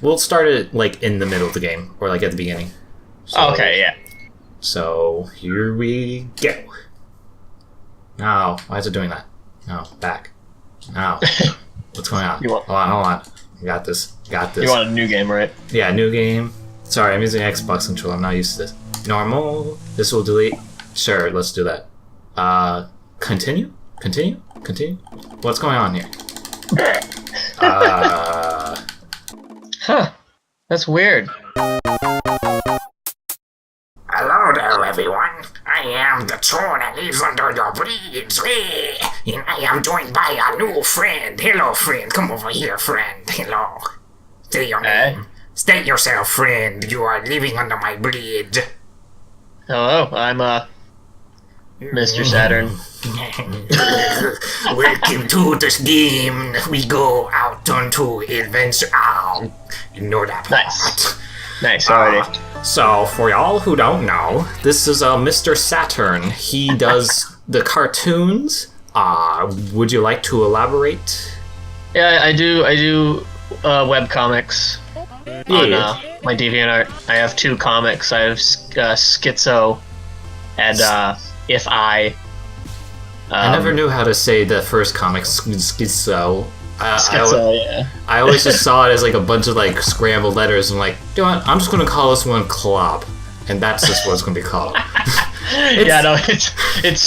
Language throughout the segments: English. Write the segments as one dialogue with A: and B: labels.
A: We'll start it like in the middle of the game, or like at the beginning. So,
B: Okay, yeah.
A: So here we go. No, why is it doing that? No, back. No, what's going on? Hold on. I got this.
B: You want a new game, right?
A: Yeah, new game. Sorry, I'm using Xbox controller. I'm not used to this. Normal. This will delete. Sure, let's do that. Continue. What's going on here?
B: Huh. That's weird.
C: Hello there, everyone. I am the troll that lives under your bridge. And I am joined by a new friend. Hello, friend. Come over here, friend. Hello. Say your name. State yourself, friend. You are living under my bridge.
B: Hello, I'm, Mister-Saturn.
C: Welcome to this game. We go out onto adventure. Oh, you know that part.
B: Nice, already.
A: So, for y'all who don't know, this is Mister-Saturn. He does the cartoons. Would you like to elaborate?
B: Yeah, I do webcomics on my DeviantArt. I have 2 comics. I have Schizo and If I.
A: I never knew how to say the first comic, Schizo.
B: Yeah.
A: I always just saw it as like a bunch of like scrambled letters and like, you know what, I'm just gonna call this one Clop. And that's just what it's gonna be called.
B: It's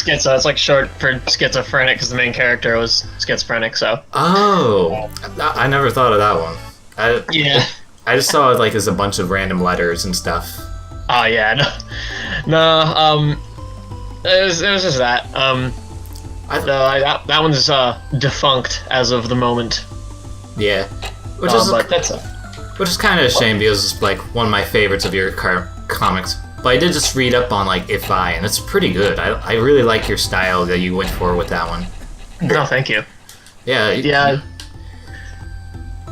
B: Schizo. It's like short for schizophrenic because the main character was schizophrenic, so.
A: Oh, I never thought of that one. I just saw it like as a bunch of random letters and stuff.
B: Oh yeah, no, it was just that. That one's defunct as of the moment.
A: Yeah, which is kind of a shame because it's like one of my favorites of your comics. But I did just read up on like If I, and it's pretty good. I really like your style that you went for with that one.
B: No, thank you.
A: Yeah.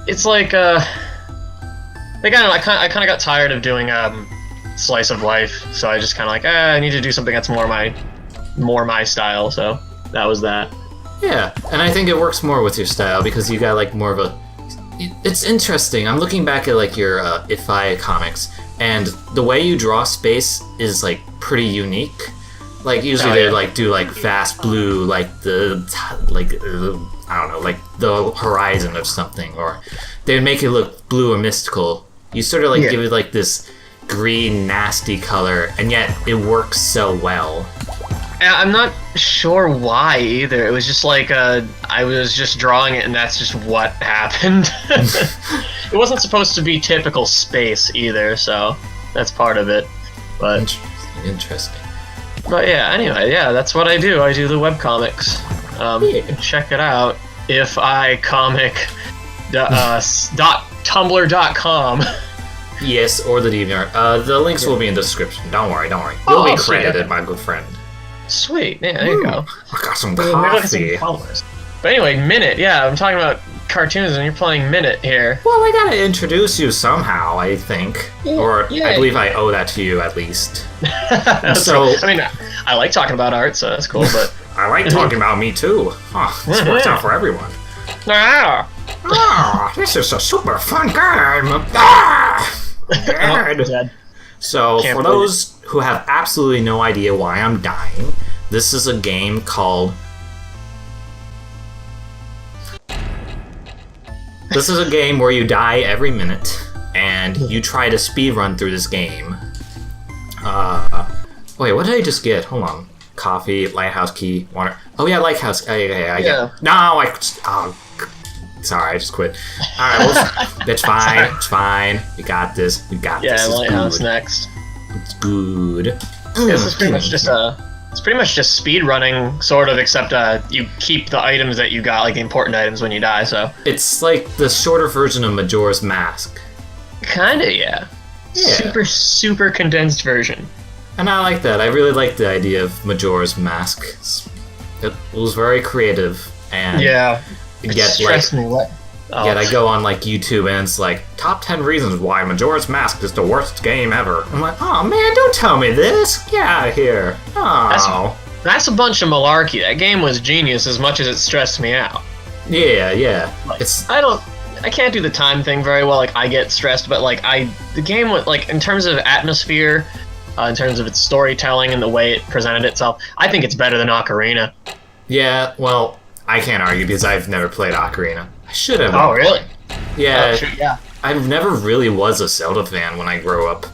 B: It's like I kind of got tired of doing slice of life, so I just kind of like I need to do something that's more my style. So that was that.
A: Yeah, and I think it works more with your style because you got like more of a. It's interesting. I'm looking back at like your If I comics, and the way you draw space is like pretty unique. Like usually they like do like fast blue, like the I don't know, like the horizon of something, or they would make it look blue or mystical. You sort of like give it like this green, nasty color, and yet it works so well.
B: I'm not sure why either. It was just like I was just drawing it, and that's just what happened. It wasn't supposed to be typical space either, so that's part of it. But
A: interesting.
B: But yeah, anyway, that's what I do. I do the webcomics. You can check it out. If I comic .tumblr.com.
A: Yes, or the DeviantArt. The links will be in the description. Don't worry. You'll be credited, my good friend.
B: Sweet, yeah, there you go.
A: I got some coffee.
B: But anyway, Minit, I'm talking about cartoons and you're playing Minit here.
A: Well, I gotta introduce you somehow, I think. I believe I owe that to you, at least.
B: So, I mean, I like talking about art, so that's cool, but...
A: I like talking about me, too. This works out for everyone. This is a super fun game. Dead. So, for those who have absolutely no idea why I'm dying, this is a game called... This is a game where you die every minute, and you try to speedrun through this game. Wait, what did I just get? Hold on. Coffee, lighthouse key, water... Oh yeah, lighthouse...
B: Yeah.
A: No, sorry, I just quit. Alright, it's fine, it's fine. We got this,
B: Yeah, lighthouse next.
A: It's good.
B: This is pretty much just it's pretty much just speed running, sort of, except you keep the items that you got, like the important items, when you die. So
A: it's like the shorter version of Majora's Mask.
B: Kinda, yeah. Super condensed version.
A: And I like that. I really like the idea of Majora's Mask. It was very creative, and
B: it stressed me.
A: Yet I go on like YouTube and it's like top 10 reasons why Majora's Mask is the worst game ever. I'm like, oh man, don't tell me this. Get out of here. Oh.
B: That's a bunch of malarkey. That game was genius as much as it stressed me out.
A: Yeah.
B: Like, I I can't do the time thing very well. Like I get stressed, but like the game with like in terms of atmosphere, in terms of its storytelling and the way it presented itself, I think it's better than Ocarina.
A: Yeah, well, I can't argue because I've never played Ocarina. I should have.
B: Oh really?
A: Yeah.
B: Oh, shoot, yeah.
A: I never really was a Zelda fan when I grew up.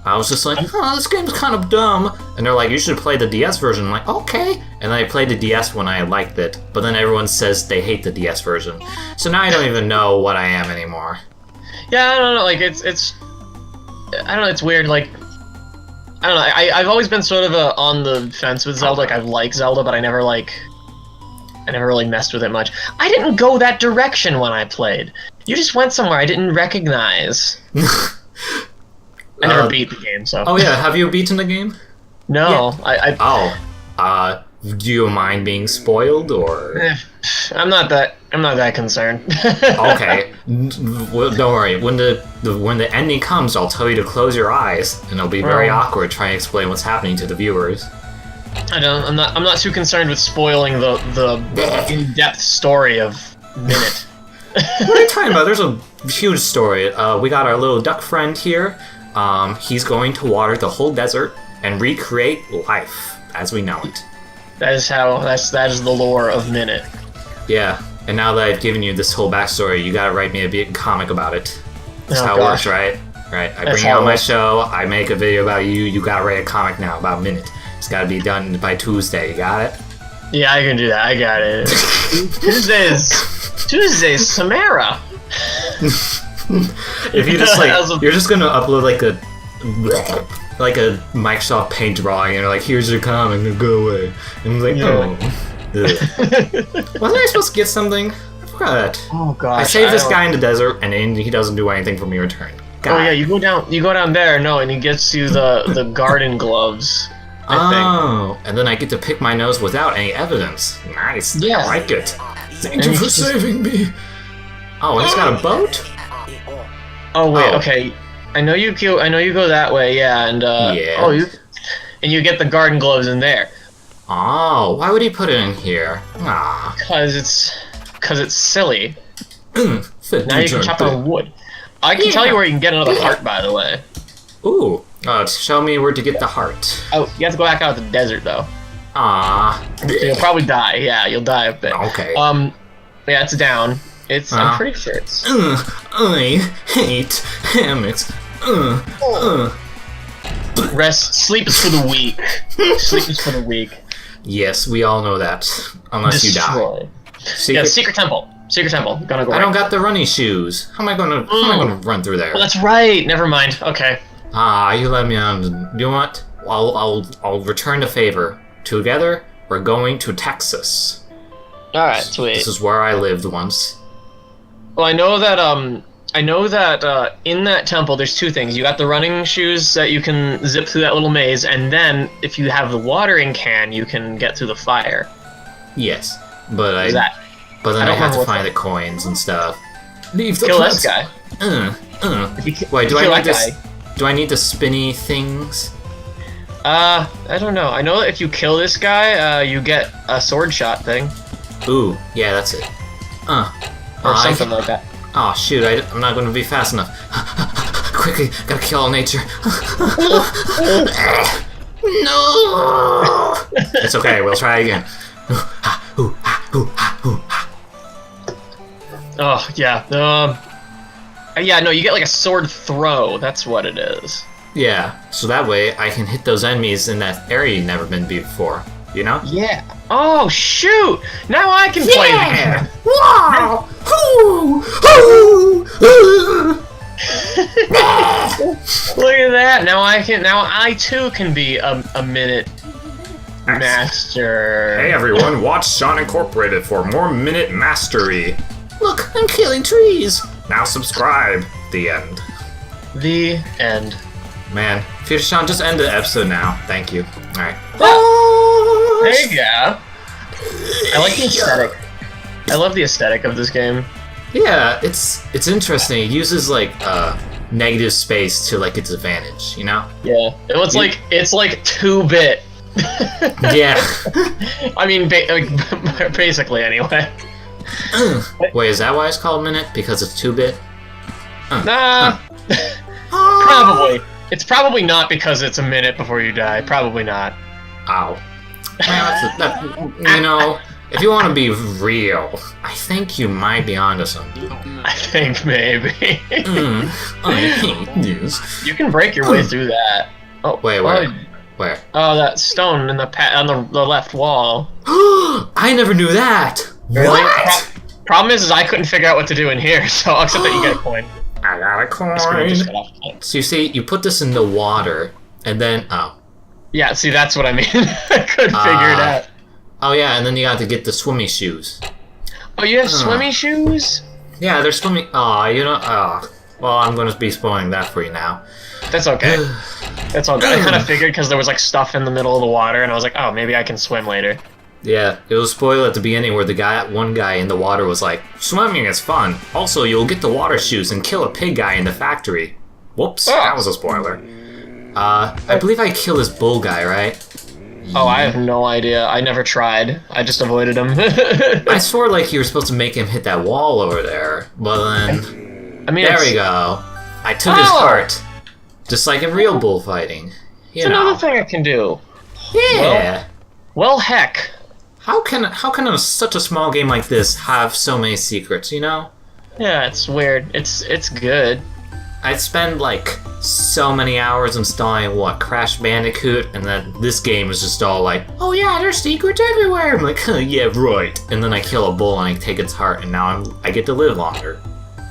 A: I was just like, oh, this game's kind of dumb. And they're like, you should play the DS version. I'm like, okay. And then I played the DS when I liked it. But then everyone says they hate the DS version. So now I don't even know what I am anymore.
B: Yeah, I don't know. Like it's I don't know. It's weird. Like I don't know. I've always been sort of on the fence with Zelda. Like I like Zelda, but I never really messed with it much. I didn't go that direction when I played. You just went somewhere I didn't recognize. I never beat the game, so.
A: Oh yeah, have you beaten the game?
B: No,
A: Yeah. Do you mind being spoiled, or?
B: I'm not that concerned.
A: Okay, well, don't worry. When the ending comes, I'll tell you to close your eyes, and it'll be very awkward trying to explain what's happening to the viewers.
B: I'm not too concerned with spoiling the in-depth story of Minit.
A: What are you talking about? There's a huge story. We got our little duck friend here. He's going to water the whole desert and recreate life as we know it.
B: That is the lore of Minit.
A: Yeah, and now that I've given you this whole backstory, you gotta write me a big comic about it. That's how it works, right? Right. I bring you on my show, I make a video about you, you gotta write a comic now about Minit. It's gotta be done by Tuesday, you got it?
B: Yeah, I can do that, I got it. Tuesday's Samara.
A: If you just you're just gonna upload like a Microsoft Paint drawing and you're like, here's your comic, and go away. And I'm like, oh. Wasn't I supposed to get something? I forgot.
B: Oh gosh.
A: I saved this guy in the desert and he doesn't do anything for me in return. God.
B: Oh yeah, you go down there, no, and he gets you the garden gloves. I think.
A: And then I get to pick my nose without any evidence. Nice.
B: Yeah.
A: I like it. Thank you for saving me. Oh, he's got a boat?
B: Oh wait, okay. I know you go that way, yeah, and you get the garden gloves in there.
A: Oh, why would he put it in here? Ah.
B: Cause it's silly. Now you can chop down wood. I can tell you where you can get another heart, by the way.
A: Ooh. Show me where to get the heart.
B: Oh, you have to go back out to the desert though.
A: Ah.
B: You'll probably die. Yeah, you'll die up there.
A: Okay.
B: Yeah, it's down. I'm pretty sure it's.
A: I hate hammocks.
B: Sleep is for the weak. Sleep is for the weak.
A: Yes, we all know that. Unless
B: Destroy.
A: you die.
B: Secret temple. Secret temple. Gonna go.
A: I don't got the running shoes. How am I gonna run through there?
B: Well, that's right. Never mind. Okay.
A: You let me on. You know what? I'll return the favor. Together, we're going to Texas.
B: All right, sweet.
A: This is where I lived once.
B: Well, I know that in that temple, there's two things. You got the running shoes that you can zip through that little maze, and then if you have the watering can, you can get through the fire.
A: Yes, but then I have to find the coins and stuff. Leave the
B: kill this guy.
A: Wait, do I need the spinny things?
B: I don't know. I know that if you kill this guy, you get a sword shot thing.
A: Ooh, yeah, that's it.
B: Or something like that.
A: Oh shoot, I'm not going to be fast enough. Quickly, gotta kill all nature. No! It's okay, we'll try again.
B: Oh, yeah. Yeah, no, you get like a sword throw. That's what it is.
A: Yeah, so that way I can hit those enemies in that area you've never been before. You know?
B: Yeah. Oh, shoot! Now I can play the game.
C: Wow!
B: Look at that! Now I too can be a Minit master.
A: Hey everyone, watch Sean Incorporated for more Minit mastery.
C: Look, I'm killing trees.
A: Now subscribe. The end.
B: The end.
A: Man, Future Sean, just end the episode now. Thank you. Alright.
B: There you go. I like the aesthetic. I love the aesthetic of this game.
A: Yeah, it's interesting. It uses like negative space to like its advantage, you know?
B: Yeah. It's like 2-bit.
A: Yeah.
B: I mean, basically anyway.
A: Wait, is that why it's called Minute? Because it's 2-bit?
B: Nah. Probably. It's probably not because it's a minute before you die. Probably not.
A: Ow. You know, if you want to be real, I think you might be onto something.
B: I think maybe.
A: I hate this.
B: You can break your way through that. Oh,
A: Wait, where? Where?
B: Oh, that stone in on the left wall.
A: I never knew that!
B: Really?
A: What?
B: Problem is I couldn't figure out what to do in here, so except that you get a coin.
C: I got a coin.
A: So you see, you put this in the water, and then, oh.
B: Yeah, see, that's what I mean. I couldn't figure it out.
A: Oh yeah, and then you got to get the swimmy shoes.
B: Oh, you have swimmy shoes?
A: Yeah, they're swimming. Oh, you know. Oh, well, I'm going to be spoiling that for you now.
B: That's okay. That's all good. I kind of figured because there was like stuff in the middle of the water, and I was like, oh, maybe I can swim later.
A: Yeah, it was spoiled at the beginning where one guy in the water was like, swimming is fun. Also, you'll get the water shoes and kill a pig guy in the factory. Whoops, that was a spoiler. I believe I killed this bull guy, right?
B: Oh, I have no idea. I never tried. I just avoided him.
A: I swore like you were supposed to make him hit that wall over there, but then...
B: I mean,
A: there we go. I took his heart. Just like in real bullfighting.
B: It's another thing I can do.
A: Yeah.
B: Well, heck.
A: How can such a small game like this have so many secrets, you know?
B: Yeah, it's weird. It's good.
A: I'd spend like so many hours installing Crash Bandicoot, and then this game is just all like, oh yeah, there's secrets everywhere. I'm like, yeah, right. And then I kill a bull and I take its heart, and now I get to live longer.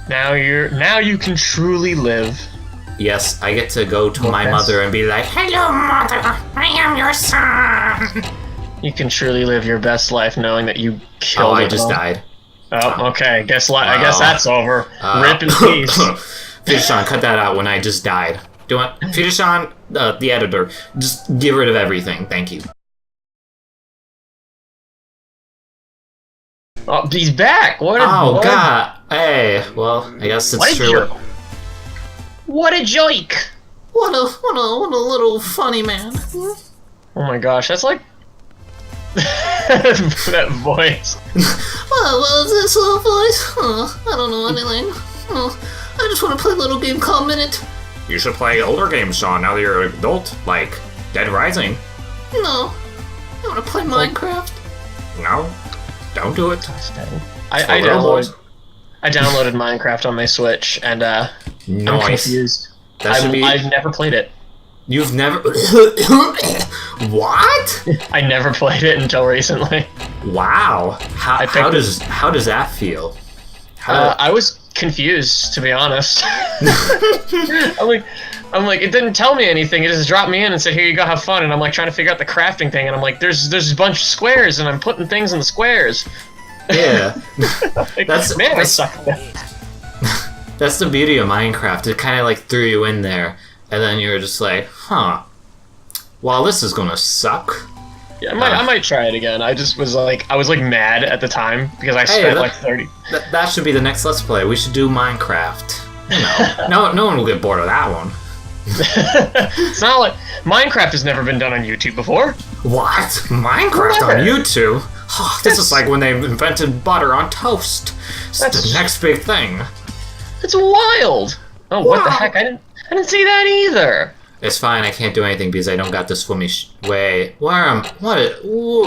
B: Now you can truly live.
A: Yes, I get to go to my mother and be like,
C: Hello, mother. I am your son.
B: You can truly live your best life knowing that you killed
A: I just died.
B: Oh, okay. I guess that's over. Rip in peace.
A: Peter-san, cut that out when I just died. Do you want Peter-san, the editor, just get rid of everything. Thank you.
B: Oh, he's back.
A: God. Hey, well, I guess it's true.
B: What a joke!
A: What a little funny man.
B: Oh my gosh, that's like that voice.
A: Well, is this a voice? I don't know anything. I just want to play a little game called Minute.
C: You should play older games, Sean, now that you're an adult, like Dead Rising.
A: No. I want to play Minecraft.
C: No. Don't do it.
B: I downloaded Minecraft on my Switch, and I'm confused. I've never played it.
A: You've never... What?
B: I never played it until recently.
A: Wow. How does that feel?
B: I was confused, to be honest. I'm like, it didn't tell me anything. It just dropped me in and said, "Here you go, have fun." And I'm like trying to figure out the crafting thing, and I'm like, there's a bunch of squares, and I'm putting things in the squares.
A: Yeah.
B: I suck at
A: that. That's the beauty of Minecraft. It kind of like threw you in there, and then you were just like, huh. Well, this is gonna suck.
B: Yeah, I might try it again. I just was like, I was mad at the time because I spent like 30.
A: That should be the next Let's Play. We should do Minecraft. You know, no one will get bored of that one.
B: It's not like Minecraft has never been done on YouTube before.
A: What? Minecraft on YouTube? Oh, this is like when they invented butter on toast. It's the next big thing.
B: It's wild. Oh, wow. What the heck? I didn't see that either.
A: It's fine. I can't do anything because I don't got the swimmy way. Ooh.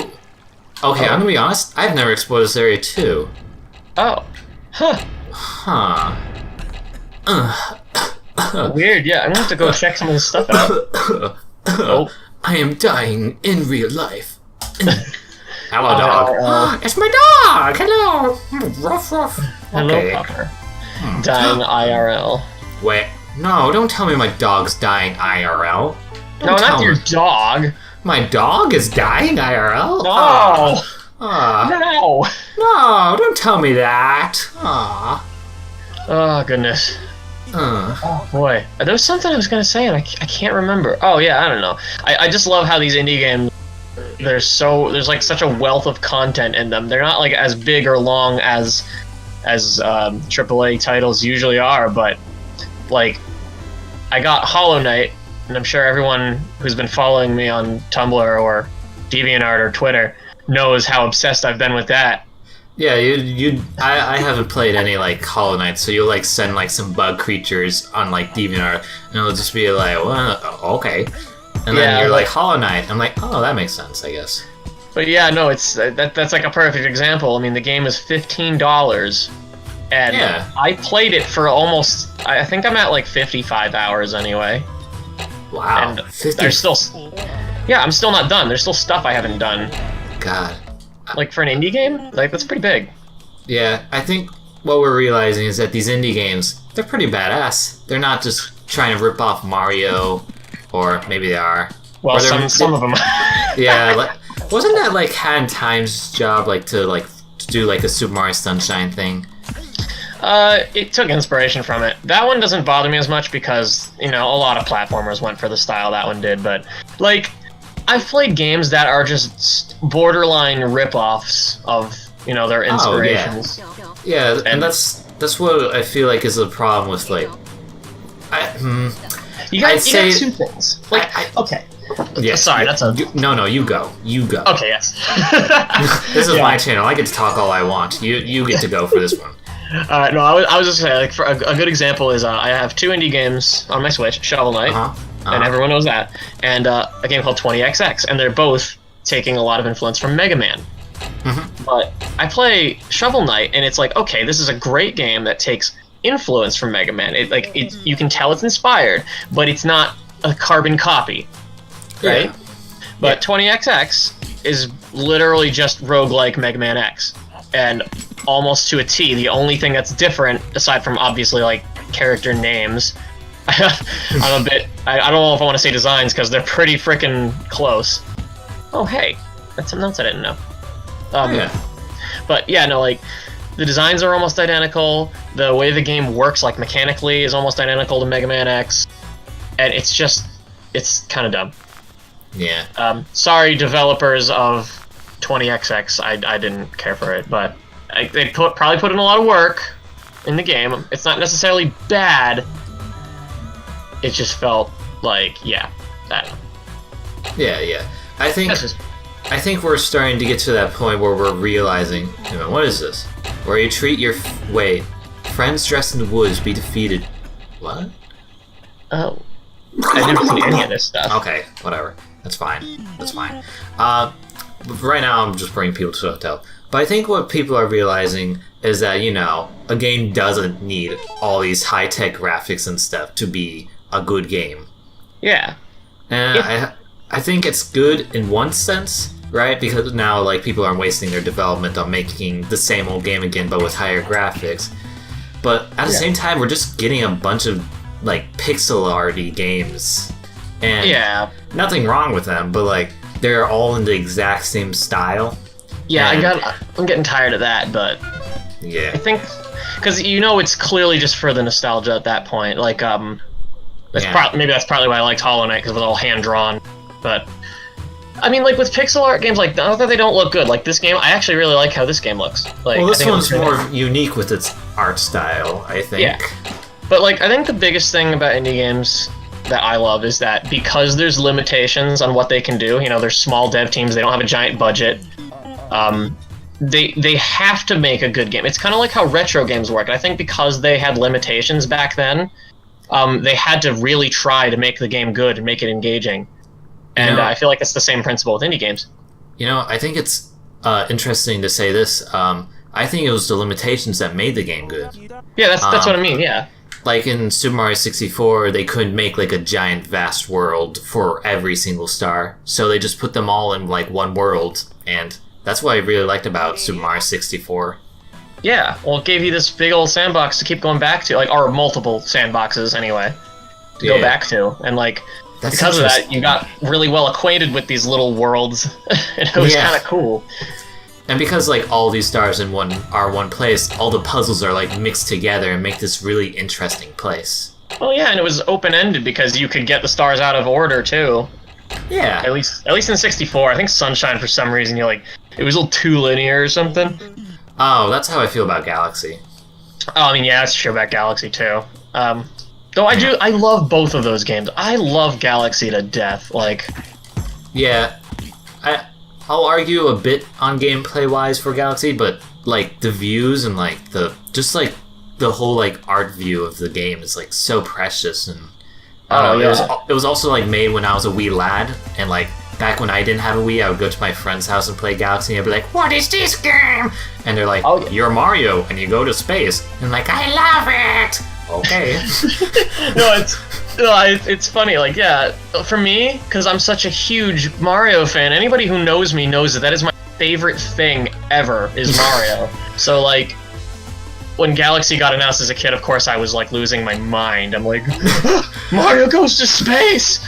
A: Okay, I'm gonna be honest. I've never explored this area too.
B: Oh. Huh.
A: Huh.
B: Weird, yeah. I'm gonna have to go check some of this stuff out. Oh.
A: I am dying in real life. Hello, dog. It's my dog! Hello! Ruff, ruff.
B: Hello, Pupper. Dying IRL.
A: Wait. No, don't tell me my dog's dying IRL.
B: No, not your dog.
A: My dog is dying IRL?
B: No! No!
A: No, don't tell me that. Aw.
B: Oh, goodness. Oh boy, there was something I was gonna say and I can't remember. Oh yeah, I don't know. I just love how these indie games, there's like such a wealth of content in them. They're not like as big or long as AAA titles usually are, but like I got Hollow Knight, and I'm sure everyone who's been following me on Tumblr or DeviantArt or Twitter knows how obsessed I've been with that.
A: Yeah, I haven't played any like Hollow Knight, so you'll like send like some bug creatures on like DeviantArt, and it'll just be like, well, okay, and then you're like Hollow Knight. I'm like, oh, that makes sense, I guess.
B: But yeah, no, it's that's like a perfect example. I mean, the game is $15, and I played it for almost. I think I'm at like 55 hours anyway.
A: Wow.
B: And there's still. Yeah, I'm still not done. There's still stuff I haven't done.
A: God.
B: Like for an indie game, like that's pretty big.
A: Yeah, I think what we're realizing is that these indie games, they're pretty badass. They're not just trying to rip off Mario, or maybe they are.
B: Well, some of them.
A: Yeah, wasn't that like Han Time's job, like to do like a Super Mario Sunshine thing?
B: It took inspiration from it. That one doesn't bother me as much because, you know, a lot of platformers went for the style that one did, but like I've played games that are just borderline rip-offs of, you know, their inspirations.
A: Oh, yeah, and that's what I feel like is the problem with like
B: you got two things. Like okay.
A: Yeah,
B: sorry, that's a
A: no. You go.
B: Okay, yes.
A: This is my channel. I get to talk all I want. You get to go for this one.
B: No, I was just saying, like, for a good example is I have 2 indie games on my Switch, Shovel Knight, and everyone knows that, and a game called 20XX, and they're both taking a lot of influence from Mega Man. But I play Shovel Knight, and it's like, okay, this is a great game that takes influence from Mega Man. You can tell it's inspired, but it's not a carbon copy, right?
A: Yeah.
B: But 20XX is literally just roguelike Mega Man X, and almost to a T. The only thing that's different, aside from obviously like character names, I'm a bit. I don't know if I want to say designs because they're pretty freaking close. Oh hey, that's something else I didn't know. But yeah, no, like the designs are almost identical. The way the game works, like mechanically, is almost identical to Mega Man X, and it's kind of dumb.
A: Yeah.
B: Sorry, developers of 20XX. I didn't care for it, but they probably put in a lot of work in the game. It's not necessarily bad. It just felt like, yeah, I don't know.
A: Yeah. I think we're starting to get to that point where we're realizing, you know, what is this? Where you treat your friends dressed in the woods be defeated. What?
B: Oh, I didn't see any of this stuff.
A: Okay, whatever. That's fine. Right now, I'm just bringing people to the hotel. But I think what people are realizing is that, you know, a game doesn't need all these high-tech graphics and stuff to be a good game.
B: Yeah.
A: And I think it's good in one sense, right? Because now, like, people aren't wasting their development on making the same old game again, but with higher graphics. But at the same time, we're just getting a bunch of, like, pixel arty games. And nothing wrong with them, but, like, they're all in the exact same style.
B: Yeah, I'm getting tired of that, but
A: yeah,
B: I think because you know it's clearly just for the nostalgia at that point. Like, maybe that's probably why I liked Hollow Knight because it was all hand drawn. But I mean, like with pixel art games, like not that they don't look good. Like this game, I actually really like how this game looks. Like,
A: well, this one's more unique with its art style, I think.
B: Yeah, but like I think the biggest thing about indie games that I love is that because there's limitations on what they can do. You know, there's small dev teams. They don't have a giant budget. They have to make a good game. It's kind of like how retro games work. I think because they had limitations back then, they had to really try to make the game good and make it engaging. And I feel like it's the same principle with indie games.
A: You know, I think it's interesting to say this. I think it was the limitations that made the game good.
B: Yeah, that's what I mean, yeah.
A: Like in Super Mario 64, they couldn't make like a giant vast world for every single star. So they just put them all in like one world, and that's what I really liked about Super Mario 64.
B: Yeah, well, it gave you this big old sandbox to keep going back to, like, or multiple sandboxes anyway, to go back to, and like because of that, you got really well acquainted with these little worlds, and it was kind of cool.
A: And because like all these stars in one place, all the puzzles are like mixed together and make this really interesting place.
B: Well, yeah, and it was open-ended because you could get the stars out of order too.
A: Yeah.
B: At least in 64, I think Sunshine for some reason it was a little too linear or something.
A: Oh, that's how I feel about Galaxy.
B: Oh, I mean, yeah, that's true about Galaxy too. Though I love both of those games. I love Galaxy to death. Like,
A: yeah, I'll argue a bit on gameplay wise for Galaxy, but like the views and like the whole like art view of the game is like so precious, and it was also like made when I was a wee lad, and like back when I didn't have a Wii, I would go to my friend's house and play Galaxy, and I'd be like, "What is this game?" And they're like, "You're Mario, and you go to space." And I'm like, "I love it." Okay.
B: It's funny. Like, yeah, for me, because I'm such a huge Mario fan. Anybody who knows me knows that is my favorite thing ever is Mario. So like, when Galaxy got announced as a kid, of course I was like losing my mind. I'm like, Mario goes to space.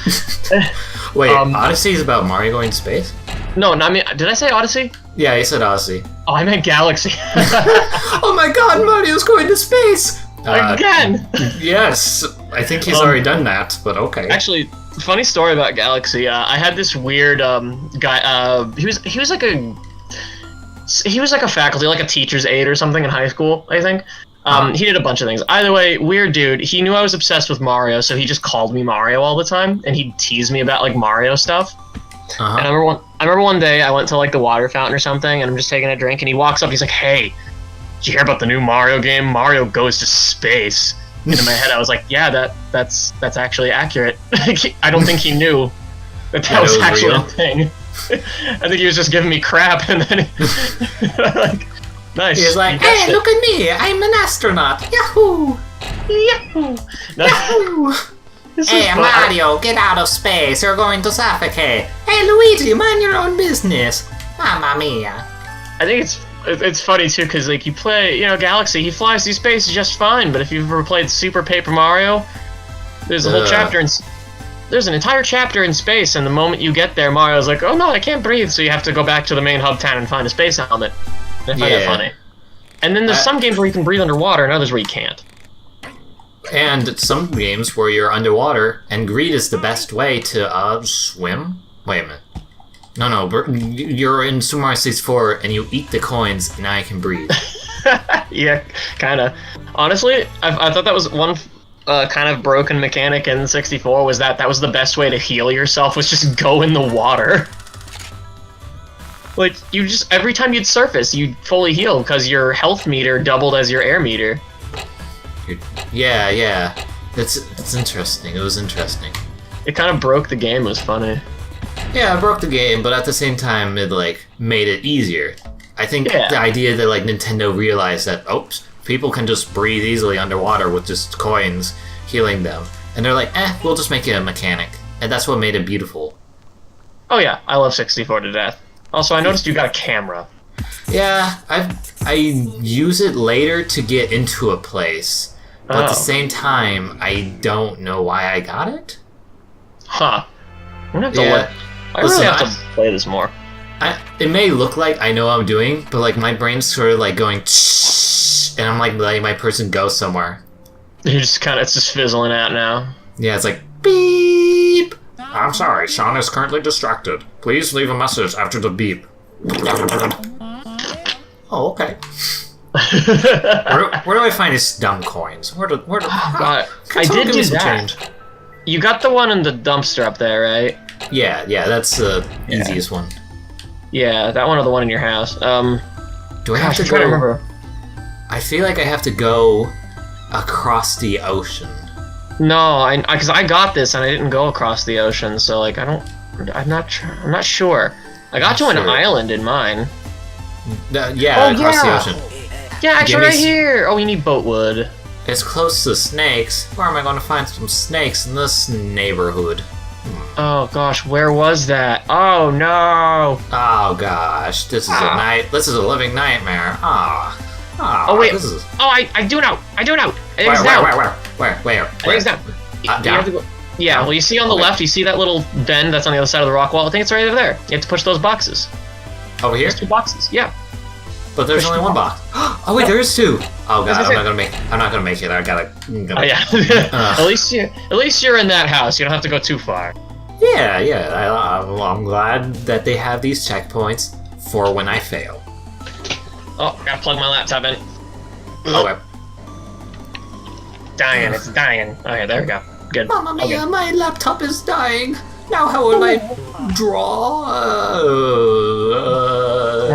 A: Wait, Odyssey is about Mario going to space?
B: No, not me. Did I say Odyssey?
A: Yeah, you said Odyssey.
B: Oh, I meant Galaxy.
A: Oh my God, Mario's going to space!
B: Again!
A: Yes, I think he's already done that, but okay.
B: Actually, funny story about Galaxy. I had this weird guy. He was like a faculty, like a teacher's aide or something in high school, I think. He did a bunch of things. Either way, weird dude. He knew I was obsessed with Mario, so he just called me Mario all the time, and he'd tease me about like Mario stuff. And I remember one day I went to like the water fountain or something, and I'm just taking a drink, and he walks up, he's like, "Hey, did you hear about the new Mario game? Mario goes to space." And in my head, I was like, "Yeah, that's actually accurate." I don't think he knew that was actually a thing. I think he was just giving me crap, and then like, nice.
A: He's like, "Hey, look at me! I'm an astronaut! Yahoo!
B: Yahoo!
A: Yahoo! Hey, Mario, get out of space! You're going to suffocate! Hey, Luigi, mind your own business! Mamma mia!"
B: I think it's funny too, because like you play, Galaxy, he flies through space just fine. But if you've ever played Super Paper Mario, there's a whole chapter there's an entire chapter in space, and the moment you get there, Mario's like, "Oh no, I can't breathe," so you have to go back to the main hub town and find a space helmet. I find that funny. And then there's some games where you can breathe underwater, and others where you can't.
A: And some games where you're underwater, and greed is the best way to swim? Wait a minute. No, you're in Super Mario 64, and you eat the coins, and now I can breathe.
B: Yeah, kinda. Honestly, I thought that was one kind of broken mechanic in 64, was that was the best way to heal yourself, was just go in the water. Like, you just, every time you'd surface, you'd fully heal, because your health meter doubled as your air meter.
A: Yeah. It's interesting. It was interesting.
B: It kind of broke the game, it was funny.
A: Yeah, it broke the game, but at the same time, it, like, made it easier. I think the idea that, like, Nintendo realized that, people can just breathe easily underwater with just coins healing them. And they're like, we'll just make it a mechanic. And that's what made it beautiful.
B: Oh yeah, I love 64 to death. Also, I noticed you got a camera.
A: Yeah, I use it later to get into a place. But at the same time, I don't know why I got it.
B: Huh. I'm gonna have to I really have to play this more.
A: It may look like I know what I'm doing, but like my brain's sort of like going and I'm like letting my person go somewhere.
B: You're just it's just fizzling out now.
A: Yeah, it's like beep.
C: I'm sorry, Sean is currently distracted. Please leave a message after the beep.
A: Oh, okay. where do I find these dumb coins? Where do
B: I did do that. Change. You got the one in the dumpster up there, right?
A: Yeah, that's the easiest one.
B: Yeah, that one or the one in your house.
A: Do I have to go?
B: I remember.
A: I feel like I have to go across the ocean.
B: No, because I got this and I didn't go across the ocean, so like I'm not sure. I got to an island in mine.
A: Across the ocean.
B: Yeah, actually right here. Oh, you need boatwood.
A: It's close to snakes. Where am I going to find some snakes in this neighborhood?
B: Oh gosh, where was that? Oh no!
A: Oh gosh, this is a night. This is a living nightmare.
B: Oh wait.
A: This is...
B: Oh, I do know. I do know.
A: Where?
B: I think it's down. You have to go... Yeah. Well, you see on the left. You see that little bend that's on the other side of the rock wall. I think it's right over there. You have to push those boxes.
A: Over here?
B: There's 2 boxes. Yeah.
A: But there's only 1 box. Oh wait, there is 2. Oh god, I'm not gonna make it. I gotta.
B: Oh yeah. At least you're in that house. You don't have to go too far.
A: Yeah. I'm glad that they have these checkpoints for when I fail.
B: Oh, gotta plug my laptop in.
A: Okay.
B: Dying. It's dying. Okay, there we go. Good.
A: Mamma mia, my laptop is dying. Now how will I draw?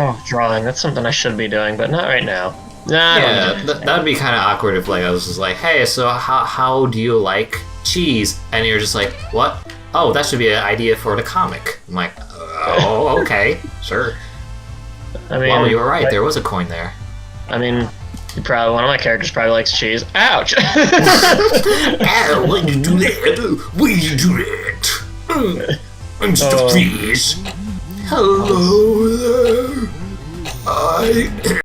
B: Oh, drawing. That's something I should be doing, but not right now. Nah, I don't
A: Yeah,
B: need to.
A: that'd be kind of awkward if like I was just like, hey, so how do you like cheese? And you're just like, what? Oh, that should be an idea for the comic. I'm like, oh, okay, sure.
B: I mean,
A: Well, you were right. There was a coin there.
B: I mean, one of my characters probably likes cheese. Ouch!
C: Ow, why'd you do that? Why'd you do that? Mr. Freeze. Hello there. I